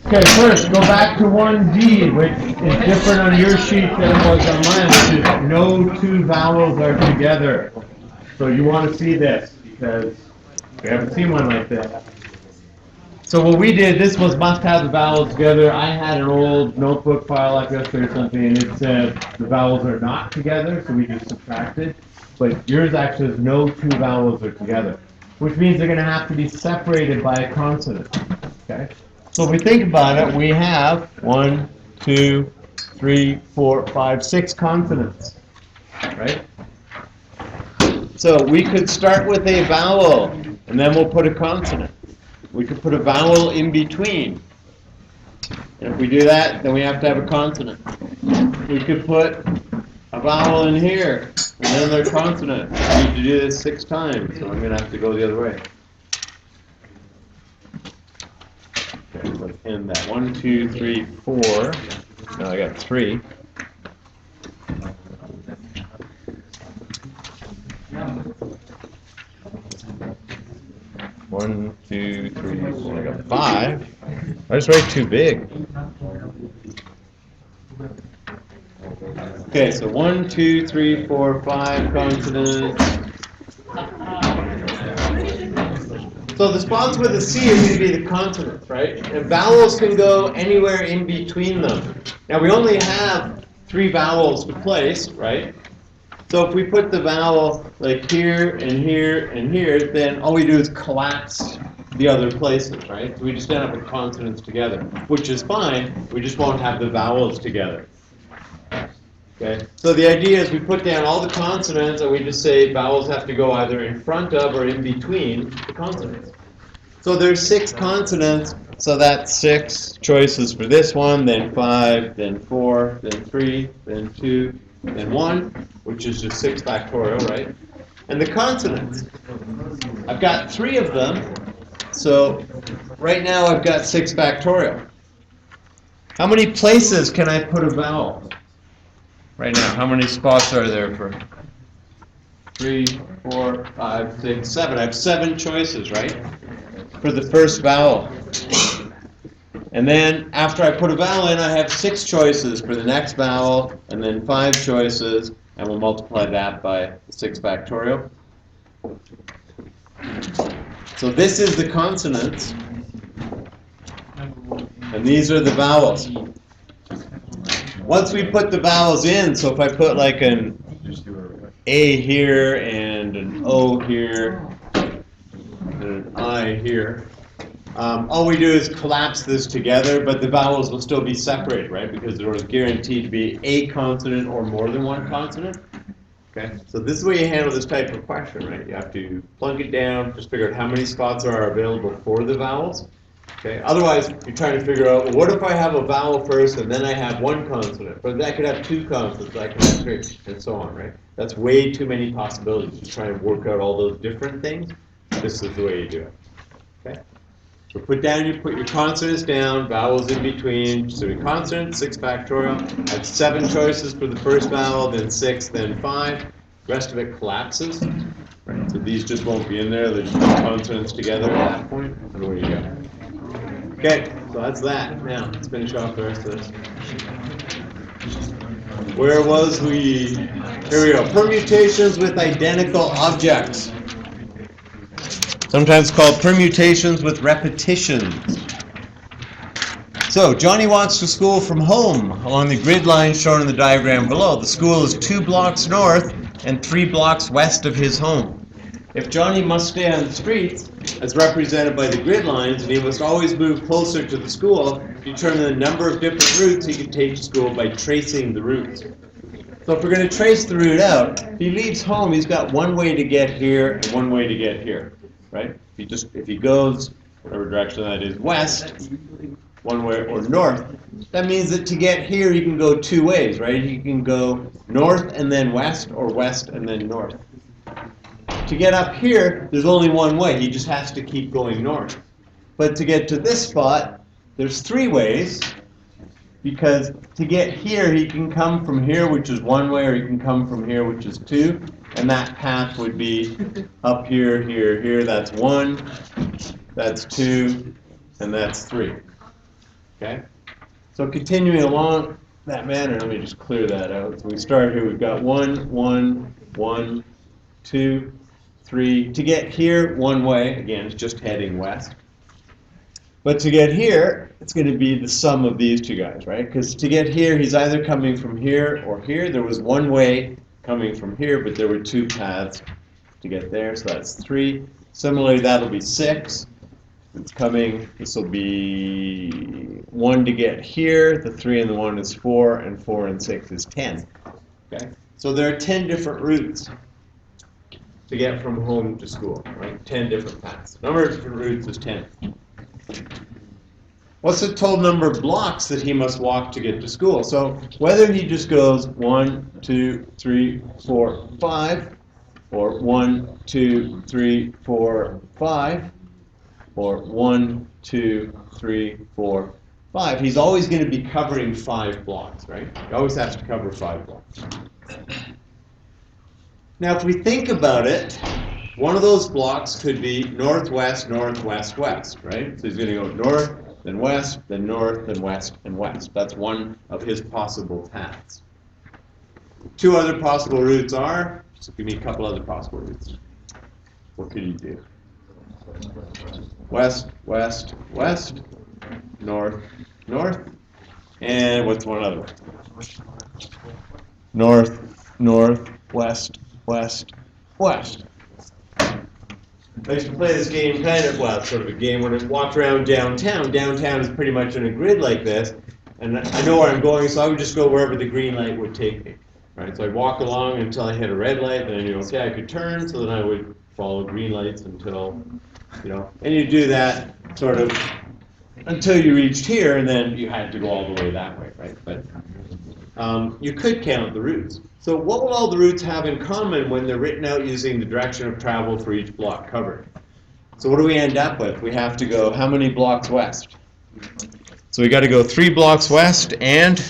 Okay, first, go back to 1D, which is different on your sheet than it was on mine, which is no two vowels are together. So you want to see this, because we haven't seen one like this. So what we did, this was must have the vowels together. I had an old notebook file like this or something, and it said the vowels are not together, so we just subtracted. But yours actually says no two vowels are together, which means they're going to have to be separated by a consonant. Okay? So if we think about it, we have 1, 2, 3, 4, 5, 6 consonants, right? So we could start with a vowel, and then we'll put a consonant. We could put a vowel in between. And if we do that, then we have to have a consonant. We could put a vowel in here, and then another consonant. We need to do this 6 times, so I'm going to have to go the other way. Okay, let's end that. 1, 2, 3, 4. Now I got 3. One, two, three, four. I got 5. I just write too big. Okay, so 1, 2, 3, 4, 5 consonants. So the spots with a C are going to be the consonants, right? And vowels can go anywhere in between them. Now we only have 3 vowels to place, right? So if we put the vowel like here and here and here, then all we do is collapse the other places, right? So we just end up with consonants together, which is fine. We just won't have the vowels together. Okay? So the idea is we put down all the consonants and we just say vowels have to go either in front of or in between the consonants. So there's 6 consonants, so that's 6 choices for this one, then 5, then 4, then 3, then 2, then 1, which is just 6 factorial, right? And the consonants, I've got 3 of them, so right now I've got 6 factorial. How many places can I put a vowel? Right now, how many spots are there for 3, 4, 5, 6, 7? I have 7 choices, right? For the first vowel. And then after I put a vowel in, I have 6 choices for the next vowel, and then 5 choices, and we'll multiply that by 6 factorial. So this is the consonants, and these are the vowels. Once we put the vowels in, so if I put like an A here and an O here and an I here, all we do is collapse this together, but the vowels will still be separated, right? Because there was guaranteed to be a consonant or more than one consonant. Okay, so this is the way you handle this type of question, right? You have to plunk it down, just figure out how many spots are available for the vowels. Okay, otherwise you're trying to figure out, well, what if I have a vowel first and then I have one consonant? But I could have 2 consonants, I could have 3, and so on, right? That's way too many possibilities to try and work out all those different things. This is the way you do it. Okay. So put your consonants down, vowels in between. So your consonants, 6 factorial. I have 7 choices for the first vowel, then 6, then 5. The rest of it collapses. Right. So these just won't be in there. They're just consonants together at that point. And away you go. Okay, so that's that. Now let's finish off the rest of this. Where was we? Here we go. Permutations with identical objects. Sometimes called permutations with repetitions. So, Johnny walks to school from home along the grid line shown in the diagram below. The school is 2 blocks north and 3 blocks west of his home. If Johnny must stay on the streets, as represented by the grid lines, and he must always move closer to the school, determine the number of different routes he can take to school by tracing the routes. So if we're going to trace the route out, if he leaves home, he's got one way to get here and one way to get here. Right? If he goes whatever direction that is, west, one way, or north, that means that to get here he can go 2 ways, right? He can go north and then west, or west and then north. To get up here, there's only one way. He just has to keep going north. But to get to this spot, there's 3 ways, because to get here, he can come from here, which is 1 way, or he can come from here, which is 2. And that path would be up here, here, here. That's 1, that's 2, and that's 3. Okay? So continuing along that manner, let me just clear that out. So we start here, we've got 1, 1, 1, 2, 3. To get here one way, again, it's just heading west. But to get here, it's going to be the sum of these two guys, right? Because to get here, he's either coming from here or here. There was one way coming from here, but there were two paths to get there, so that's 3. Similarly, that'll be 6. It's coming, this will be 1 to get here, the 3 and the 1 is 4, and 4 and 6 is 10. Okay? So there are 10 different routes to get from home to school, right? 10 different paths. Number of different routes is 10. What's the total number of blocks that he must walk to get to school? So whether he just goes 1, 2, 3, 4, 5, or 1, 2, 3, 4, 5, or 1, 2, 3, 4, 5, he's always going to be covering 5 blocks, right? He always has to cover 5 blocks. Now, if we think about it, one of those blocks could be northwest, northwest, west, right? So he's going to go north, then west, then north, then west, and west. That's one of his possible paths. 2 other possible routes are, just give me a couple other possible routes. What could he do? West, west, west, north, north, and what's one other one? North, north, west, west, west. I used to play this game sort of a game when I walked around downtown. Downtown is pretty much in a grid like this, and I know where I'm going, so I would just go wherever the green light would take me. Right? So I'd walk along until I hit a red light, and I knew, okay, I could turn, so then I would follow green lights until, and you do that sort of until you reached here, and then you had to go all the way that way, right? But you could count the routes. So what will all the routes have in common when they're written out using the direction of travel for each block covered? So what do we end up with? We have to go how many blocks west? So we got to go 3 blocks west and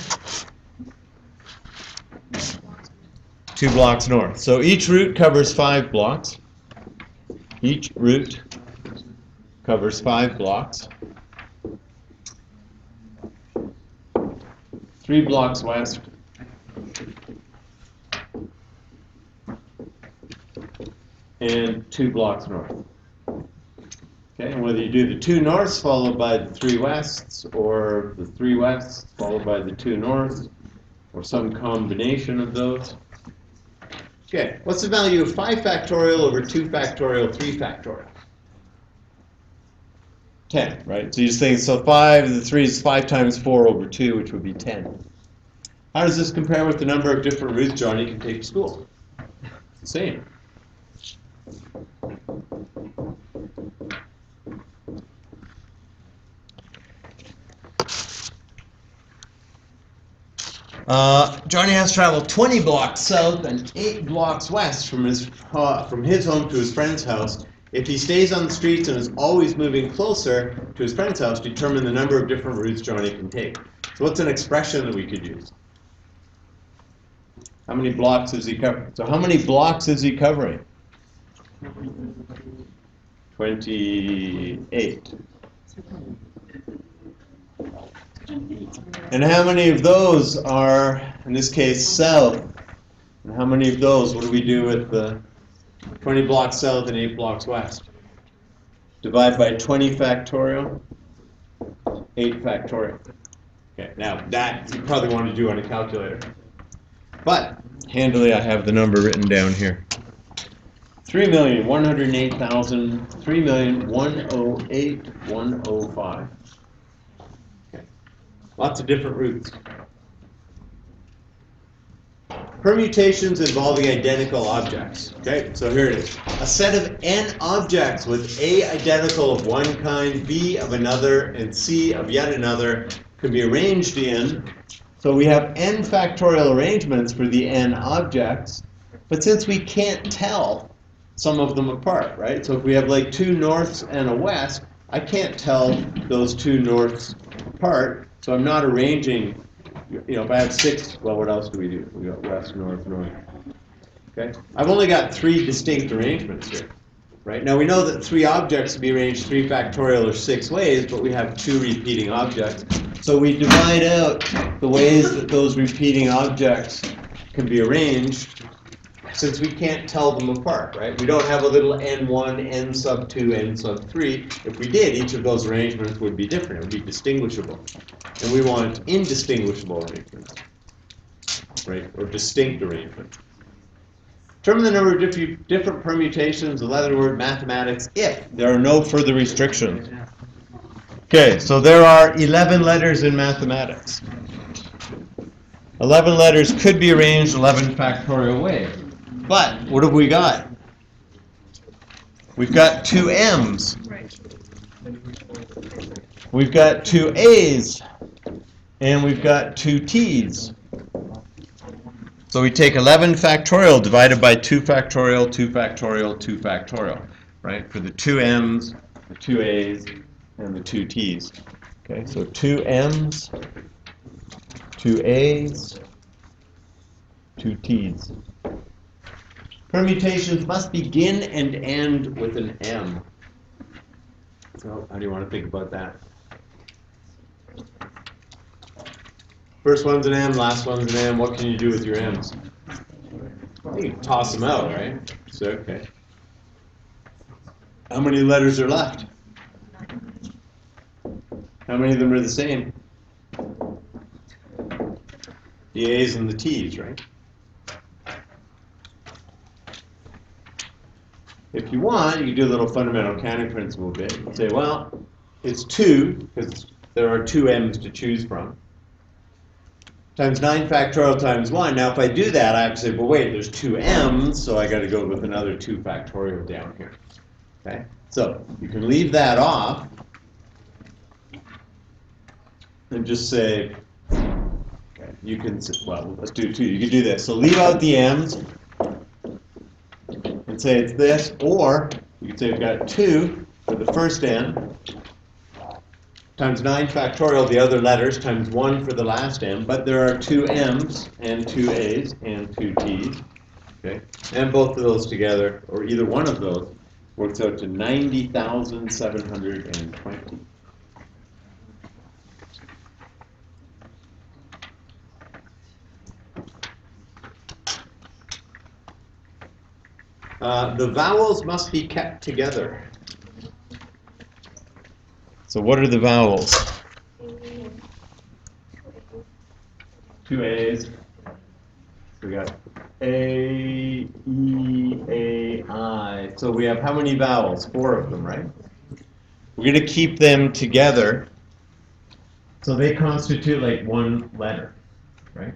2 blocks north. So each route covers 5 blocks. Each route covers 5 blocks. 3 blocks west. And 2 blocks north. Okay, and whether you do the 2 norths followed by the 3 wests, or the 3 wests followed by the 2 norths, or some combination of those. Okay, what's the value of 5 factorial over 2 factorial, 3 factorial? 10, right? So you just think, so 5, the 3 is 5 times 4 over 2, which would be 10. How does this compare with the number of different routes Johnny can take to school? It's the same. Johnny has traveled 20 blocks south and 8 blocks west from his home to his friend's house. If he stays on the streets and is always moving closer to his friend's house, determine the number of different routes Johnny can take. So what's an expression that we could use? How many blocks is he covering? So how many blocks is he covering? 28. And how many of those are, in this case, south? And how many of those, what do we do with the 20 blocks south and 8 blocks west? Divide by 20 factorial, 8 factorial. Okay, now that you probably want to do on a calculator. But handily, I have the number written down here. 3,108,000, 3,108,105. Okay. Lots of different routes. Permutations involving identical objects. Okay, so here it is. A set of n objects with A identical of one kind, B of another, and C of yet another can be arranged in. So we have n factorial arrangements for the n objects, but since we can't tell some of them apart, right? So if we have like 2 norths and a west, I can't tell those 2 norths apart, so I'm not arranging. If I have 6, well, what else do we do? We got west, north, north. Okay? I've only got 3 distinct arrangements here, right? Now we know that 3 objects can be arranged 3 factorial or 6 ways, but we have 2 repeating objects. So we divide out the ways that those repeating objects can be arranged, since we can't tell them apart, right? We don't have a little n1, n sub 2, n sub 3. If we did, each of those arrangements would be different. It would be distinguishable. And we want indistinguishable arrangements, right? Or distinct arrangements. Determine the number of different permutations of the letter word mathematics if there are no further restrictions. Okay, so there are 11 letters in mathematics. 11 letters could be arranged 11 factorial ways. But what have we got? We've got 2 M's. We've got 2 A's. And we've got 2 T's. So we take 11 factorial divided by 2 factorial, 2 factorial, 2 factorial, right? For the 2 M's, the 2 A's, and the 2 T's. Okay, so 2 M's, 2 A's, 2 T's. Permutations must begin and end with an M. So how do you want to think about that? First one's an M, last one's an M. What can you do with your M's? You can toss them out, right? So, okay. How many letters are left? How many of them are the same? The A's and the T's, right? If you want, you can do a little fundamental counting principle bit. You say, well, it's 2, because there are 2 M's to choose from, times 9 factorial times 1. Now, if I do that, I have to say, well, wait, there's 2 M's, so I got to go with another 2 factorial down here. Okay? So you can leave that off and just say, okay, you can, well, let's do 2. You can do this. So leave out the M's and say it's this, or you can say we've got 2 for the first M, times 9 factorial, the other letters, times 1 for the last M, but there are 2 M's and 2 A's and 2 T's, okay? And both of those together, or either one of those, works out to 90,720. The vowels must be kept together. So what are the vowels? 2 A's. We got A, E, A, I. So we have how many vowels? 4 of them, right? We're going to keep them together. So they constitute like one letter, right?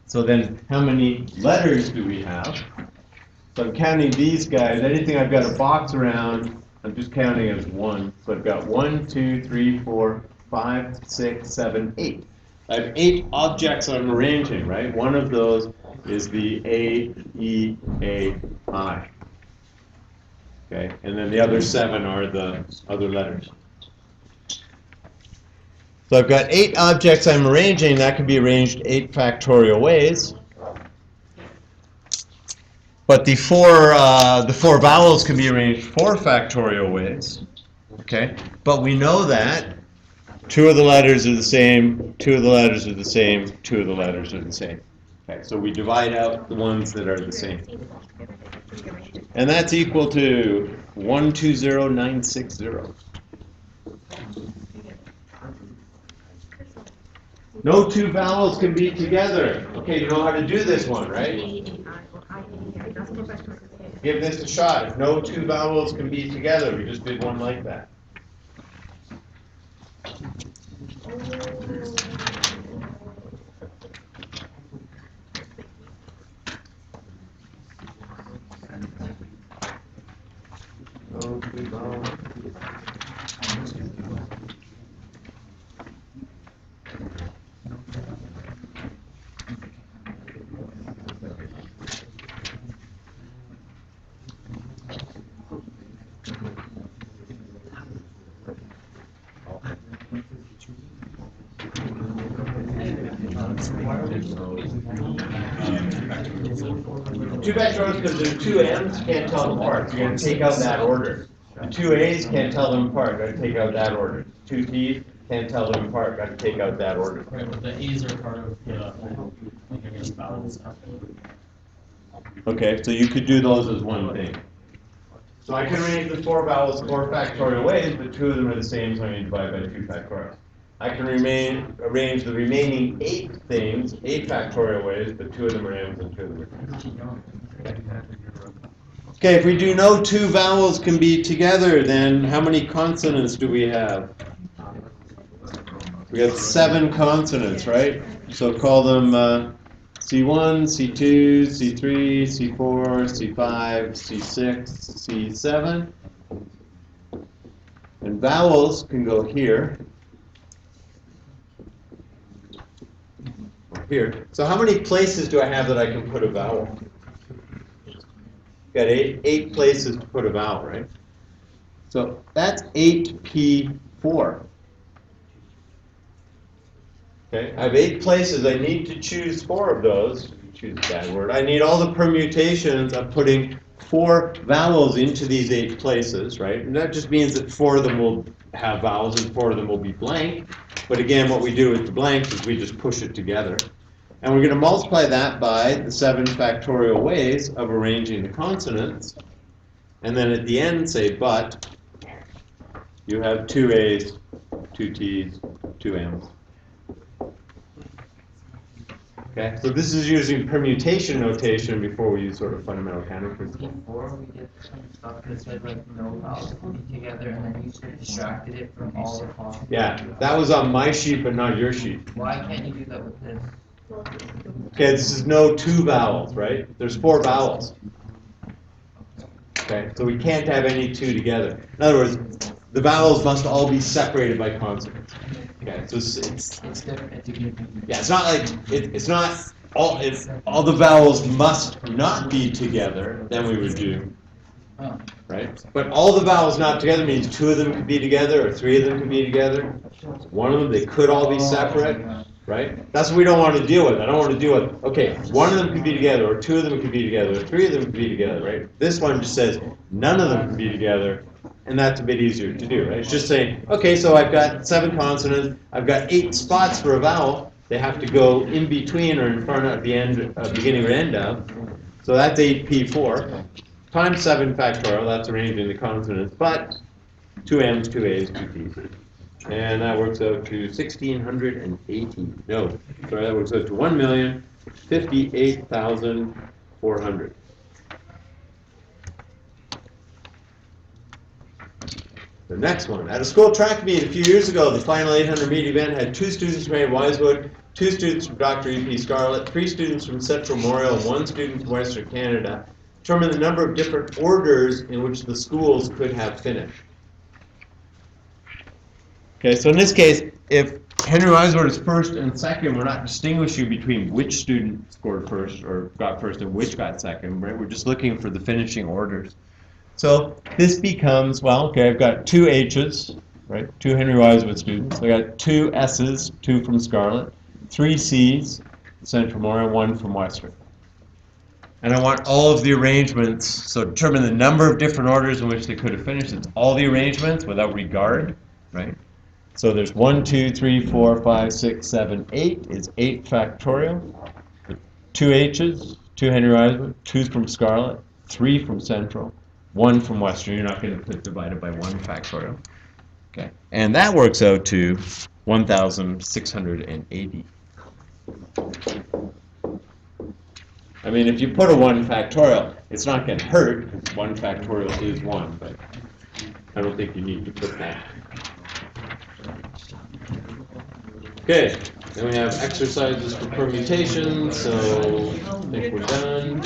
So then how many letters do we have? So I'm counting these guys. Anything I've got a box around, I'm just counting as 1. So I've got 1, 2, 3, 4, 5, 6, 7, 8. I have 8 objects I'm arranging, right? One of those is the A, E, A, I. Okay, and then the other 7 are the other letters. So I've got 8 objects I'm arranging. That can be arranged 8 factorial ways. But the four vowels can be arranged 4 factorial ways. Okay, but we know that 2 of the letters are the same, 2 of the letters are the same, 2 of the letters are the same. Okay, so we divide out the ones that are the same. And that's equal to 120960. No 2 vowels can be together. Okay, you know how to do this one, right? Give this a shot. If no 2 vowels can be together, we just did one like that. No 2 vowels. Two factorials, because there's 2 M's, can't tell them apart. You're going to take out that order. The 2 A's can't tell them apart. You're going to take out that order. 2 T's, Can't tell them apart, got to take out that order. Right, but the A's are part of the, like, I guess, vowel stuff. Okay, so you could do those as one thing. So I can arrange the 4 vowels 4 factorial ways, but 2 of them are the same, so I need to divide by 2 factorial. I can arrange the remaining 8 things 8 factorial ways, but 2 of them are M's and 2 of them are N's. Okay, if we do know 2 vowels can be together, then how many consonants do we have? We have 7 consonants, right? So call them C1, C2, C3, C4, C5, C6, C7. And vowels can go here. Or here. So how many places do I have that I can put a vowel? Got 8 places to put a vowel, right? So that's 8P4. Okay, I have 8 places. I need to choose 4 of those. Choose a bad word. I need all the permutations of putting 4 vowels into these 8 places, right? And that just means that 4 of them will have vowels and 4 of them will be blank. But again, what we do with the blanks is we just push it together. And we're going to multiply that by the 7 factorial ways of arranging the consonants. And then at the end say, but you have 2 A's, 2 T's, 2 M's. Okay, so this is using permutation notation before we use sort of fundamental counting principle. Before we did some stuff that said like no vowels can be together, and then you subtracted it from all the columns. Yeah, that was on my sheet, but not your sheet. Why can't you do that with this? Okay, this is no 2 vowels, right? There's 4 vowels. Okay, so we can't have any 2 together. In other words, the vowels must all be separated by consonants. Okay, so it's yeah, it's not like it's not all. If all the vowels must not be together, then we would do, right? But all the vowels not together means 2 of them could be together or 3 of them could be together. One of them, they could all be separate, right? That's what we don't want to deal with. I don't want to deal with, okay, 1 of them could be together, or 2 of them could be together, or 3 of them could be together, right? This one just says none of them can be together. And that's a bit easier to do, right? It's just saying, okay, so I've got 7 consonants, I've got 8 spots for a vowel. They have to go in between or in front of the end, beginning or end of. So that's 8P4 times 7 factorial. That's arranging the consonants, but 2 M's, 2 A's, 2 T's. And that works out to 1,680. No, sorry, that works out to 1,058,400. The next one. At a school track meet a few years ago, the final 800 meet event had 2 students from Mary Wisewood, 2 students from Dr. E.P. Scarlett, 3 students from Central Memorial, and 1 student from Western Canada. Determine the number of different orders in which the schools could have finished. Okay, so in this case, if Henry Wisewood is first and second, we're not distinguishing between which student scored first or got first and which got second, right? We're just looking for the finishing orders. So this becomes, well, okay, I've got 2 H's, right? 2 Henry Wisewood students. I got 2 S's, 2 from Scarlett, 3 C's, Central Memorial, 1 from Western. And I want all of the arrangements, so determine the number of different orders in which they could have finished. It's all the arrangements without regard, right? So there's 1, 2, 3, 4, 5, 6, 7, 8 is 8 factorial. 2 H's, 2 Henry Wisewood, 2 from Scarlett, 3 from Central, 1 from Western. You're not going to put divided by 1 factorial. Okay, and that works out to 1,680. I mean, if you put a 1 factorial, it's not going to hurt, because 1 factorial is 1, but I don't think you need to put that. Okay, then we have exercises for permutation, so I think we're done.